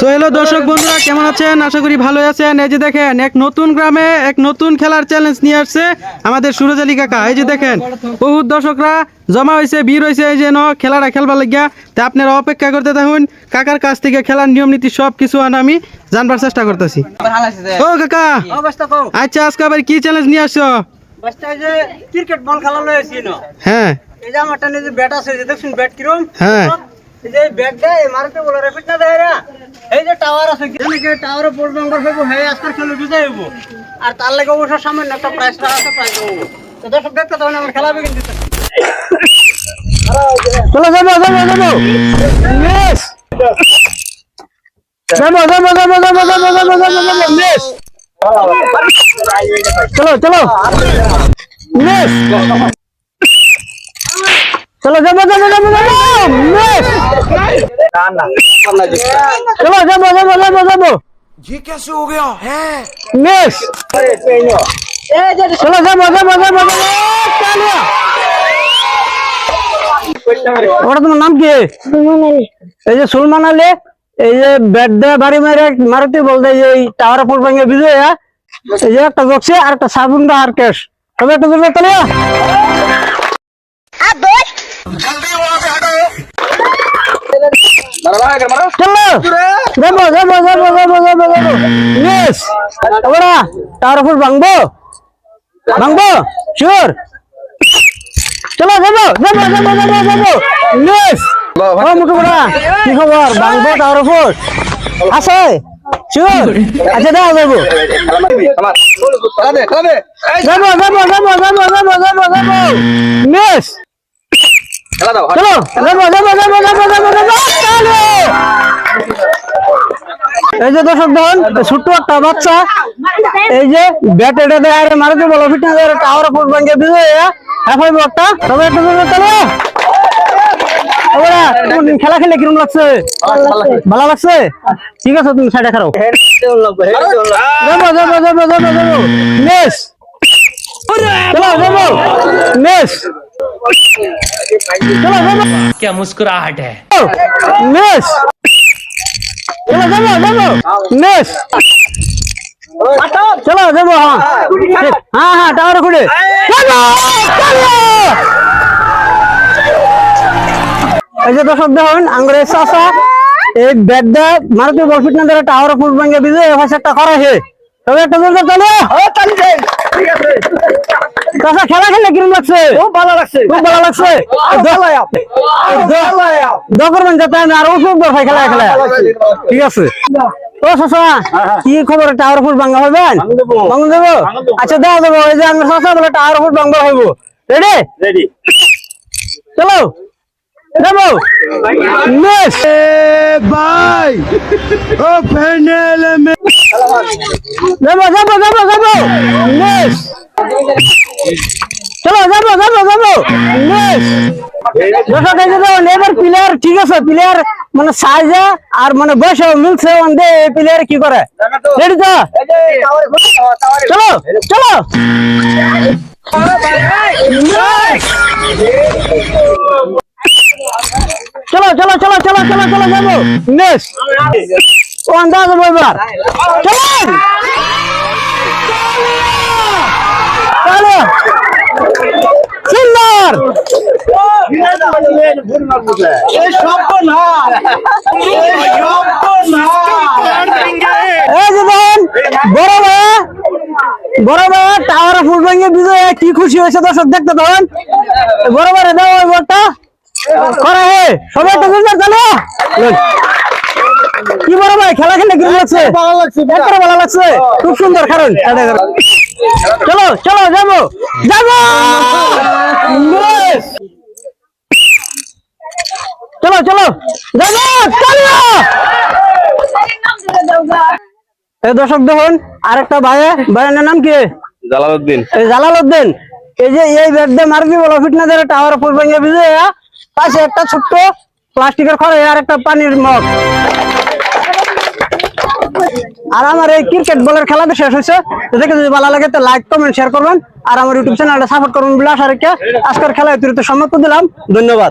Hello দর্শক বন্ধুরা, কেমন আছেন? আশা করি ভালো আছেন। এই যে দেখেন, এক নতুন গ্রামে এক নতুন খেলার চ্যালেঞ্জ নিয়ে আসছে আমাদের সুরজ আলী কাকা। এই যে দেখেন, বহুত দর্শকরা জমা হয়েছে, ভিড় হয়েছে এই যেন খেলাটা খেলবার লাগিয়া। তা আপনারা অপেক্ষা করতে থাকুন, কাকার কাছ থেকে খেলার নিয়ম নীতি সব কিছু আমি জানবার চেষ্টা করতেছি। ও কাকা, আচ্ছা আজকে আবার কি চ্যালেঞ্জ নিয়ে আসছো? ক্রিকেট বল খেলা লয়েছি না। হ্যাঁ, এই যে আমারটা নিজে ব্যাট আছে, যে দেখুন ব্যাট কিরম। হ্যাঁ, এই যে ব্যাট দেয় মারতে বলে রেপিট না দেয় রা। এই যে টাওয়ার আছে, যে টাওয়ারে বল বাঙ্গার হইব, হে আজকাল খেলে বিজয় হইব। আর তার লাগে অবশ্য সামান্য একটা প্রাইজ আছে, প্রাইজ হইব। তো দর্শক দেখতে তখন আমার খেলা বেগিন দিতে। চলো যাবো যাবো যাবো, মিস যাবো যাবো যাবো যাবো যাবো যাবো যাবো মিস, চলো চলো মিস, চলো যাবো যাবো যাবো যাবো মিস, चलो जाबो जाबो जाबो जाबो। ये कैसे हो गया है? मिस, चलो जाबो जाबो जाबो जाबो। ওটা তোমার নাম কি? এই যে সুলমান আলী। এই যে ব্যাট দিয়ে বাড়ি মেরে মারুতি বলতে এই টাওয়ার ফুল ভাঙে বিজয়। এই যে একটা বক্সে আর একটা সাবুন দা আর ক্যাশ, তবে একটা দিবে তাহলে চলো যাবো যাবো যাবো যাবো যাবো যাবো মিস। ওরা টাওয়ার ফুল ভাঙবো ভাঙবো শিওর। চলো যাবো যাবো যাবো যাবো যাবো মিস। ও মুটুকুড়া, কি খবর? ভাঙবো টাওয়ার ফুল আছে শিওর? আচ্ছা দাও যাবো যাবো যাবো যাবো যাবো যাবো যাবো যাবো মিস। চলো যাবো যাবো যাবো যাবো যাবো যাবো। এই যে দর্শক দেখুন, ছোট্ট একটা বাচ্চা এই যে ব্যাট এটা দেয় আর মারুতি বলো ফিটনেস টাওয়ার ফুট ভাঙে বিজয় এফআই বলটা। তবে একটু চলো খেলা খেলে কিরকম লাগছে? ভালো লাগছে? ঠিক আছে, তুমি সাইডে খারাপ যাবো যাবো যাবো যাবো যাবো মিস। চলো যাবো মিস। चलो जाबो, क्या मुस्कुराहट है? मिस। चलो जाबो जाबो मिस। चलो जाबो। हाँ हाँ हाँ टावर खुले चलो चलो। এই যে দর্শক দেখুন, আঙ্গুরের চাষা এই ব্যাট দিয়ে মারুতি বল ফিটনেস ধরে টাওয়ার ফুট ভাঙে বিজয় এফআই একটা করা হে। তবে একটা বলতে চলো ঠিক আছে। কাকা খেলা খেলে কিরকম লাগছে? খুব ভালো লাগছে, খুব ভালো লাগছে। দরকার যাতে আমি আরো সুন্দর খেলা খেলা ঠিক আছে। ও শশা, কি খবর? টাওয়ার ফুট ভাঙা হবেন? ভাঙা দেবো? আচ্ছা দেওয়া দেবো। এই যে আমার শশা বলে টাওয়ার ফুট ভাঙা হইব। রেডি রেডি চলো যাবো মিস ভাই। ও ফাইনাল মে যাবো যাবো যাবো যাবো মিস। চলো যাবো যাবো যাবো মিস। দর্শক এই যে এবার প্লেয়ার ঠিক আছে, প্লেয়ার মানে সাইজে আর মানে বয়সে মিলছে। ওন্দে এই প্লেয়ার কি করে? রেডি তো? চলো চলো চলো চলো চলো চলো চলো চলো যাবো মিস। ও আন্দাজ এবার চলো চলো সুন্দর। বড় ভাই টাওয়ার ফুল ভাঙে বিজয় কি খুশি হয়েছে দর্শক দেখতে তখন। বড় ভাই দাও ওই বলটা করা হে সবাই একটা চলো। কি বড় ভাই খেলা খেলে কি লাগছে? ভালো লাগছে, ভালো লাগছে, খুব সুন্দর। কারণ চলো চলো যাবো যাবো চলো চলো যাবো চলো। এই দর্শক দেখুন, আরেকটা ভাইয়ের নাম কি? জালালউদ্দিন। এই জালালউদ্দিন এই যে এই ব্যাট দিয়ে মারবি বলো ফিটনেস টাওয়ার ফুল ভাঙে বিজয় পাশে একটা ছোট্ট প্লাস্টিকের খড়ে আর একটা পানির মগ। আর আমার এই ক্রিকেট বলের খেলাটা শেষ হয়েছে, দেখে যদি ভালো লাগে তো লাইক কমেন্ট শেয়ার করবেন আর আমার ইউটিউব চ্যানেলটা সাপোর্ট করবেন বলে আশা রেখে আজকের খেলা অতিরিক্ত সমাপ্ত দিলাম। ধন্যবাদ।